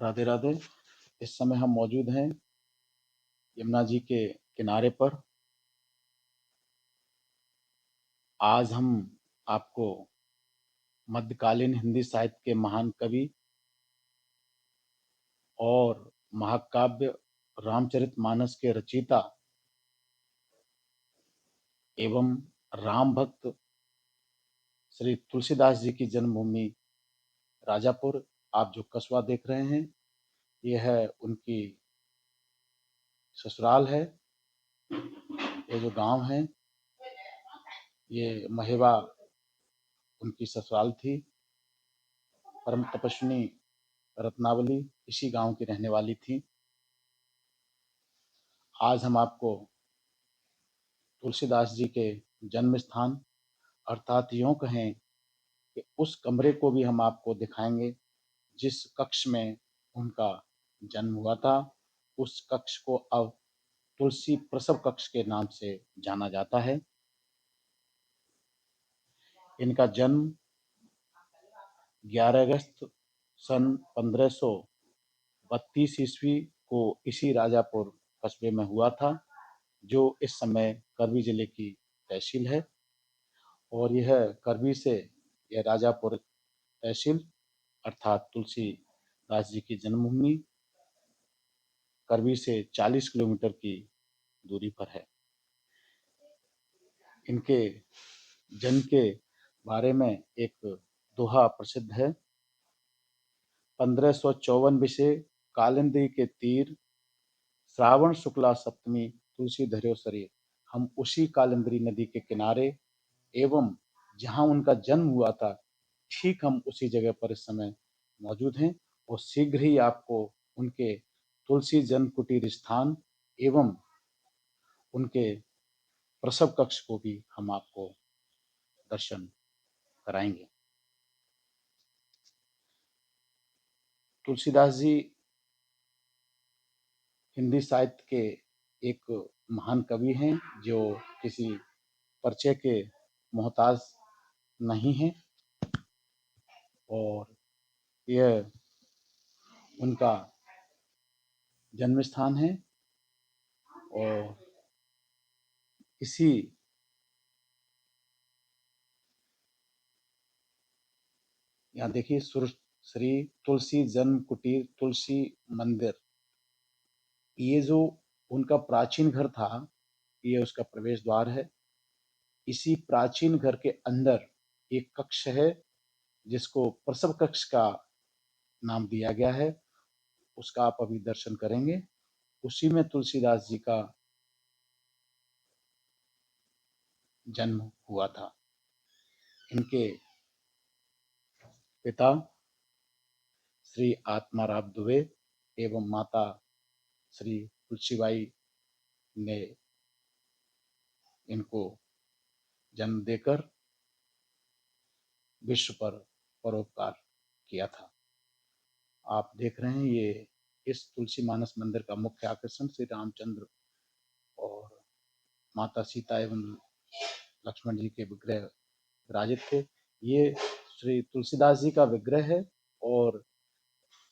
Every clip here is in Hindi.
राधे राधे। इस समय हम मौजूद हैं यमुना जी के किनारे पर। आज हम आपको मध्यकालीन हिंदी साहित्य के महान कवि और महाकाव्य रामचरितमानस के रचयिता एवं राम भक्त श्री तुलसीदास जी की जन्मभूमि राजापुर, आप जो कस्बा देख रहे हैं, यह है उनकी ससुराल है। ये जो गांव है, ये महेवा उनकी ससुराल थी। परम तपस्विनी रत्नावली इसी गांव की रहने वाली थी। आज हम आपको तुलसीदास जी के जन्म स्थान, अर्थात यूं कहें कि उस कमरे को भी हम आपको दिखाएंगे जिस कक्ष में उनका जन्म हुआ था। उस कक्ष को अब तुलसी प्रसव कक्ष के नाम से जाना जाता है। इनका जन्म 11 अगस्त सन 1532 ईस्वी को इसी राजापुर कस्बे में हुआ था, जो इस समय करवी जिले की तहसील है। और यह करवी से यह राजापुर तहसील अर्थात तुलसीदास जी की जन्मभूमि करवी से 40 किलोमीटर की दूरी पर है। इनके जन्म के बारे में एक दोहा प्रसिद्ध है। 1554 विषे कालिंदी के तीर, श्रावण शुक्ला सप्तमी तुलसी धर्यो शरीर। हम उसी कालिंदी नदी के किनारे एवं जहां उनका जन्म हुआ था, ठीक हम उसी जगह पर इस समय मौजूद हैं। और शीघ्र ही आपको उनके तुलसी जन्म कुटीर स्थान एवं उनके प्रसव कक्ष को भी हम आपको दर्शन कराएंगे। तुलसीदास जी हिंदी साहित्य के एक महान कवि हैं, जो किसी परिचय के मोहताज नहीं हैं। और यह उनका जन्म स्थान है। और इसी यहाँ देखिए, श्री तुलसी जन्म कुटीर तुलसी मंदिर, ये जो उनका प्राचीन घर था, ये उसका प्रवेश द्वार है। इसी प्राचीन घर के अंदर एक कक्ष है जिसको प्रसव कक्ष का नाम दिया गया है। उसका आप अभी दर्शन करेंगे। उसी में तुलसीदास जी का जन्म हुआ था। इनके पिता श्री आत्माराम दुबे एवं माता श्री तुलसीबाई ने इनको जन्म देकर विश्व पर परोपकार किया था। आप देख रहे हैं, ये इस तुलसी मानस मंदिर का मुख्य आकर्षण श्री रामचंद्र और माता सीता एवं लक्ष्मण जी के विग्रह विराजित थे। ये श्री तुलसीदास जी का विग्रह है। और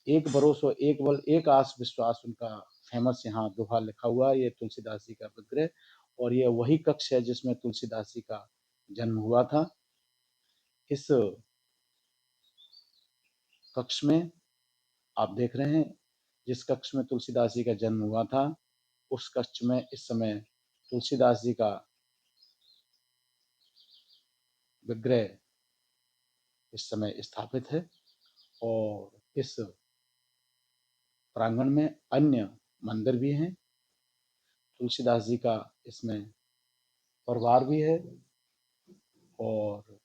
एक भरोसा, एक बल, एक आस विश्वास, उनका फेमस यहाँ दोहा लिखा हुआ है। ये तुलसीदास जी का विग्रह और ये वही कक्ष है जिसमें तुलसीदास जी का जन्म हुआ था। इस कक्ष में आप देख रहे हैं, जिस कक्ष में तुलसीदास जी का जन्म हुआ था, उस कक्ष में इस समय तुलसीदास जी का विग्रह इस समय स्थापित है। और इस प्रांगण में अन्य मंदिर भी हैं। तुलसीदास जी का इसमें परिवार भी है। और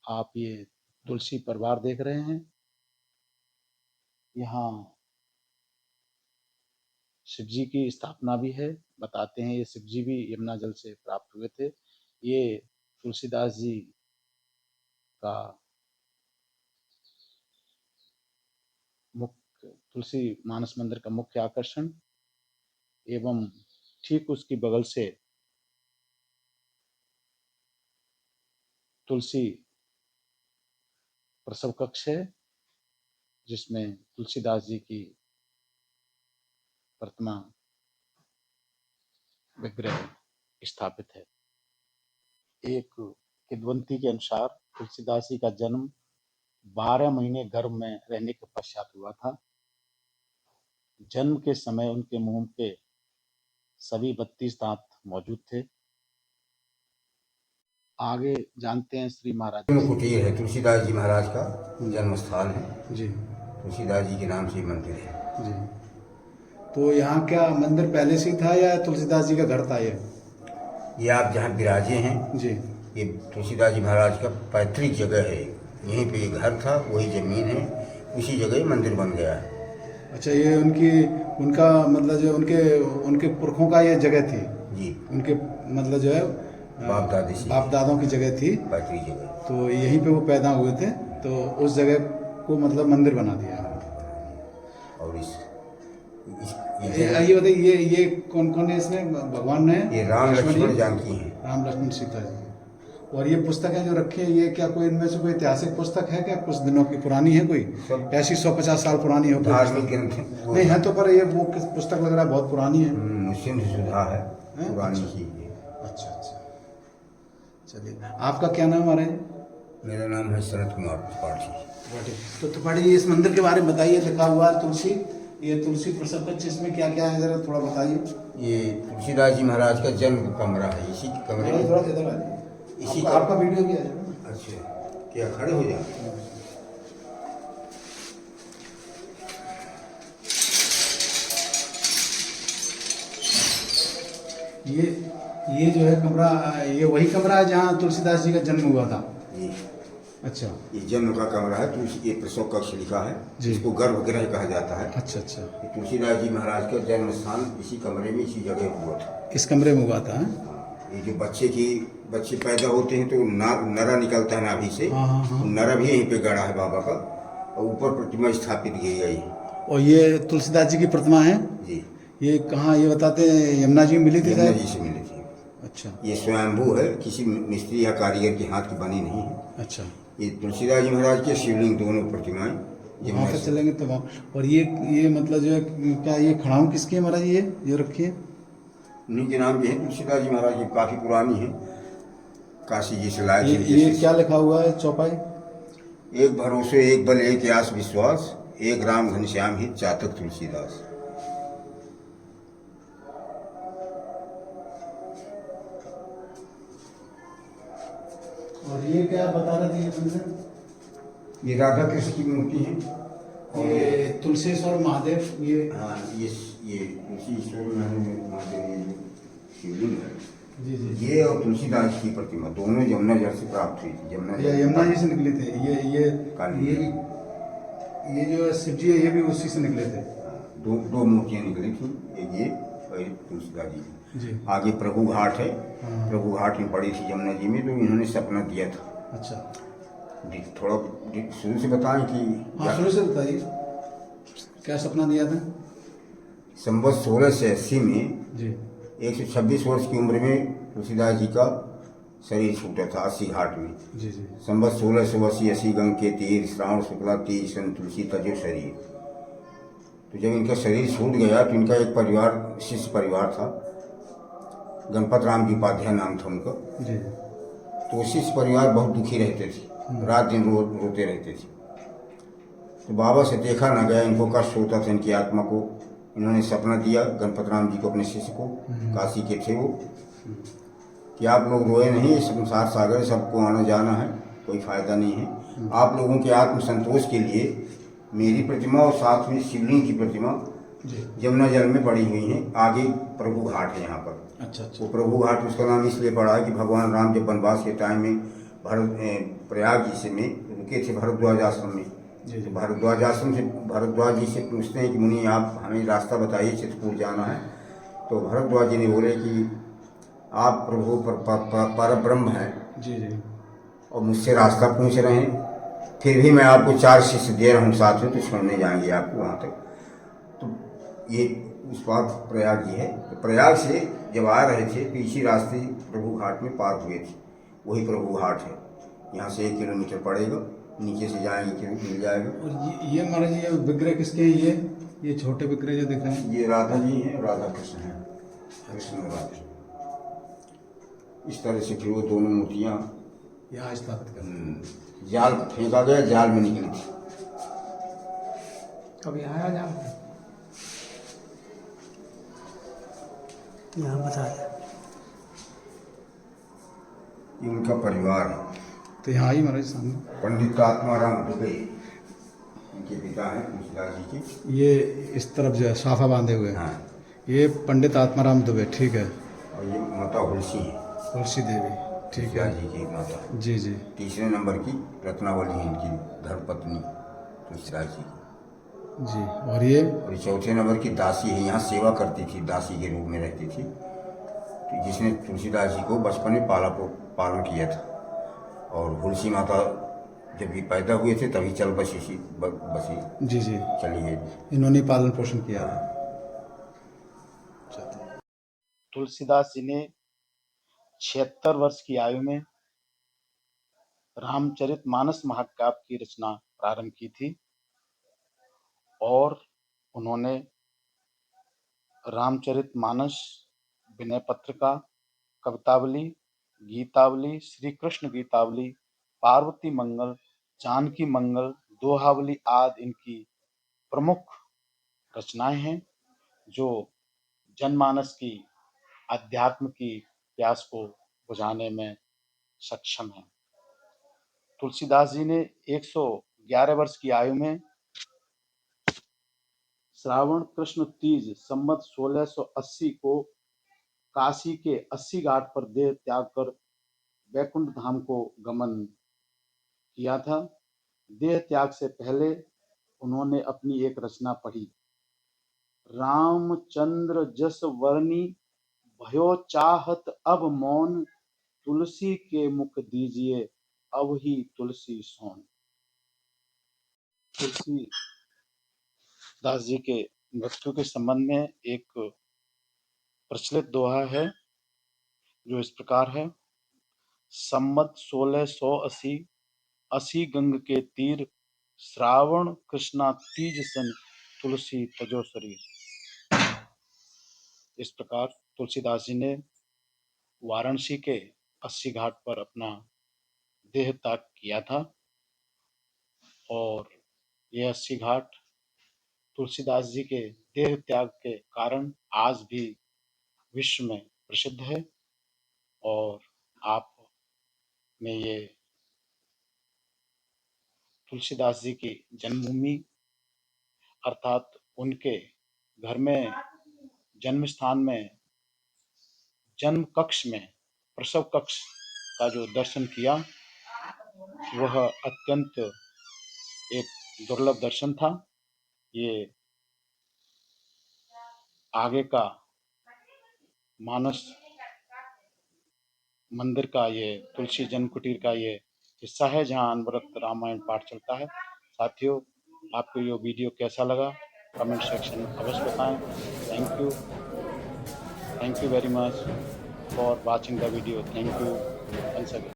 आप ये तुलसी परिवार देख रहे हैं। यहाँ शिव जी की स्थापना भी है। बताते हैं, ये शिव जी भी यमुना जल से प्राप्त हुए थे। ये तुलसीदास जी का मुख्य तुलसी मानस मंदिर का मुख्य आकर्षण एवं ठीक उसकी बगल से तुलसी प्रसव कक्ष है। जिसमें तुलसीदास जी की प्रतिमा विग्रह स्थापित है। एक किंवदंती के अनुसार तुलसीदास जी का जन्म 12 महीने गर्भ में रहने के पश्चात हुआ था। जन्म के समय उनके मुंह के सभी 32 दांत मौजूद थे। आगे जानते हैं श्री महाराज कुटीर है, तुलसीदास जी महाराज का जन्म स्थान है जी। तुलसीदास जी के नाम से मंदिर है जी। तो यहाँ क्या मंदिर पहले से ही था या तुलसीदास जी का घर था ये आप जहाँ विराजे हैं जी। ये तुलसीदास जी महाराज का पैतृक जगह है। यहीं पे ये घर था, वही जमीन है, उसी जगह ये मंदिर बन गया है। अच्छा, ये उनका मतलब जो उनके पुरखों का ये जगह थी जी, उनके मतलब जो है बाप दादों की जगह थी, पैतृक जगह। तो यहीं पे वो पैदा हुए थे, तो उस जगह को मतलब मंदिर बना दिया। और ये बताइए, ये कौन कौन है इसमें भगवान ने? ये राम लक्ष्मण जानकी हैं। राम लक्ष्मण सीता जी। और ये पुस्तकें जो रखी है, ये क्या कोई इनमें से कोई ऐतिहासिक पुस्तक है क्या? कुछ दिनों की पुरानी है कोई ऐसी 150 साल पुरानी हो? धार्मिक ग्रंथ नहीं है तो, पर ये वो किस पुस्तक लग रहा है बहुत पुरानी है। मुस्लिम सुधा है, पुरानी चीज है। अच्छा अच्छा, चलिए। आपका क्या नाम आ रहा है? मेरा नाम है शरद कुमार त्रिपाठी। तो त्रिपाठी जी, इस मंदिर के बारे में बताइए। लिखा हुआ है तुलसी, ये तुलसी प्रसव कक्ष, इसमें क्या क्या है जरा थोड़ा बताइए। ये तुलसीदास जी महाराज का जन्म कमरा है, इसी कमरे में थोड़ा इधर आ जाइए, इसी आपका वीडियो भी आ जाएगा। अच्छा, क्या खड़े हो जाए? ये जो है कमरा, ये वही कमरा है जहाँ तुलसीदास जी का जन्म हुआ था जी। अच्छा, ये जन्म का कमरा है, तुलसी ये प्रसव कक्ष लिखा है, जिसको गर्भगृह कहा जाता है। अच्छा अच्छा। ये तुलसीदास जी महाराज का जन्म स्थान इसी कमरे में, इसी जगह हुआ था। इस कमरे में हुआ था। ये जो बच्चे पैदा होते हैं तो नरा निकलता है नाभि से, नरा भी यहीं पे गड़ा है बाबा का, और ऊपर प्रतिमा स्थापित की गई है। और ये तुलसीदास जी की प्रतिमा है जी। ये कहाँ, ये बताते हैं यमुना जी में मिली थी? यमुना जी से मिली थी। अच्छा। ये स्वयंभू है, किसी मिस्त्री या कारीगर के हाथ की बनी नहीं है। अच्छा। ये तुलसीदास जी महाराज के शिवलिंग दोनों प्रतिमाएं वहाँ पर चलेंगे तो वहाँ। और ये मतलब जो है क्या, ये खड़ाऊँ किसकी है महाराज? ये जो रखी है उन्हीं के नाम की है। तुलसीदास जी महाराज की काफ़ी पुरानी है, काशी जी से लाए थे। ये क्या लिखा हुआ है चौपाई? एक भरोसे एक बल एक आस विश्वास, एक राम घनश्याम हित चातक तुलसीदास। और ये क्या बता रहे थे? ये राधा कृष्ण की मूर्ति है। और ये तुलसीश्वर महादेव, ये हाँ, ये तुलसीश्वर महादेव ये शिवलिंग है जी जी। ये और तुलसीदास की प्रतिमा दोनों यमुना जल से प्राप्त हुई थी। यमुना जी से निकले थे। ये जो शिव जी है, ये भी उसी से निकले थे। दो मूर्तियाँ निकली थी, ये और तुलसीदास जी। आगे प्रभु घाट है। प्रभु घाट में पड़ी थी यमुना जी में, तो इन्होंने सपना दिया था। अच्छा, थोड़ा शुरू से बताएं कि शुरू से बताइए क्या सपना दिया था। संवत 1680 में जी 126 वर्ष की उम्र में तुलसीदास जी का शरीर छूटा था 80 घाट में। जी जी। संवत 1680 गंग के तीर श्रावण शुक्ला तीज सन तुलसी तजो शरीर। तो जब इनका शरीर छूट गया तो इनका एक परिवार, शिष्य परिवार था, गणपत राम जी उपाध्याय नाम था उनका जी। तो शिष्य परिवार बहुत दुखी रहते थे, रात दिन रोते रहते थे। तो बाबा से देखा ना गया, इनको कष्ट होता था इनकी आत्मा को। इन्होंने सपना दिया गणपत राम जी को, अपने शिष्य को, काशी के थे वो, कि आप लोग रोए नहीं, संसार सागर सबको आना जाना है, कोई फायदा नहीं है। आप लोगों के आत्म संतोष के लिए मेरी प्रतिमा और साथ में शिवलिंग की प्रतिमा यमुना जल में पड़ी हुई है। आगे प्रभु घाट है यहाँ पर। अच्छा। वो प्रभु घाट उसका नाम इसलिए पड़ा है कि भगवान राम जब वनवास के टाइम में प्रयाग जी से में रुके थे भरद्वाज आश्रम में। तो भरद्वाज आश्रम से भरद्वाज जी से पूछते हैं कि मुनि आप हमें रास्ता बताइए, चित्रकूट जाना है। तो भरद्वाज जी ने बोले कि आप प्रभु पर ब्रह्म हैं जी जी, और मुझसे रास्ता पूछ रहे हैं, फिर भी मैं आपको 4 शिष्य दे रहा हूँ साथ में, तो छोड़ने जाएंगे आपको वहाँ तक। तो ये उस बार प्रयाग जी है। तो प्रयाग से जब आ रहे थे तो इसी रास्ते प्रभु घाट में पार हुए थे, वही प्रभु घाट है। यहाँ से 1 किलोमीटर पड़ेगा नीचे से जाएंगे कि मिल जाएगा। और ये महाराज ये विग्रह किसके हैं? ये छोटे विग्रह जो दिख रहे हैं ये राधा जी हैं, राधा कृष्ण हैं, कृष्ण और राधा। इस तरह से फिर वो दोनों मूर्तियाँ यहाँ स्थापित कर। जाल फेंका गया, जाल में निकली थी। कभी आया जाल यहाँ बता दें। ये उनका परिवार है। तो यहाँ ही महाराज सामने पंडित आत्माराम दुबे इनके पिता हैं, तुलसीदास जी के। ये इस तरफ जो है साफा बांधे हुए हैं। हाँ, ये पंडित आत्माराम दुबे, ठीक है। और ये माता हुलसी है, तुलसी देवी, ठीक है। तुलसीदास जी की माता। जी जी तीसरे नंबर की रत्नावली है इनकी धर्मपत्नी तुलसीदास जी की। जी। और ये और चौथे नंबर की दासी है, यहाँ सेवा करती थी, दासी के रूप में रहती थी, तो जिसने तुलसीदास जी को बचपन में पालन किया था। और हुलसी माता जब भी पैदा हुए थे तभी चल बसी जी जी चली गई। इन्होंने पालन पोषण किया। तुलसीदास जी ने 76 वर्ष की आयु में रामचरितमानस महाकाव्य की रचना प्रारंभ की थी और उन्होंने रामचरितमानस, विनय पत्रिका, कवितावली, गीतावली, श्री कृष्ण गीतावली, पार्वती मंगल, जानकी मंगल, दोहावली आदि इनकी प्रमुख रचनाएं हैं जो जनमानस की अध्यात्म की प्यास को बुझाने में सक्षम है। तुलसीदास जी ने 111 वर्ष की आयु में श्रावण कृष्ण तीज संवत 1680 को काशी के 80 घाट पर देह त्याग कर वैकुंठ धाम को गमन किया था। देह त्याग से पहले उन्होंने अपनी एक रचना पढ़ी, रामचंद्र जस वर्णी भयो चाहत अब मौन, तुलसी के मुख दीजिए अब ही तुलसी सोन। तुलसी दास जी के मृत्यु के संबंध में एक प्रचलित दोहा है जो इस प्रकार है, संमत 1680 अस्सी गंग के तीर, श्रावण कृष्णा तीज सन तुलसी तजो शरीर। इस प्रकार तुलसीदास जी ने वाराणसी के 80 घाट पर अपना देह त्याग किया था और यह 80 घाट तुलसीदास जी के देह त्याग के कारण आज भी विश्व में प्रसिद्ध है। और आपने ये तुलसीदास जी की जन्मभूमि अर्थात उनके घर में, जन्म स्थान में, जन्म कक्ष में, प्रसव कक्ष का जो दर्शन किया वह अत्यंत एक दुर्लभ दर्शन था। ये आगे का मानस मंदिर का, ये तुलसी जन्म कुटीर का ये हिस्सा है जहाँ अनवरत रामायण पाठ चलता है। साथियों, आपको ये वीडियो कैसा लगा कमेंट सेक्शन में अवश्य बताएं। Thank you very much for watching the video. Thank you once again।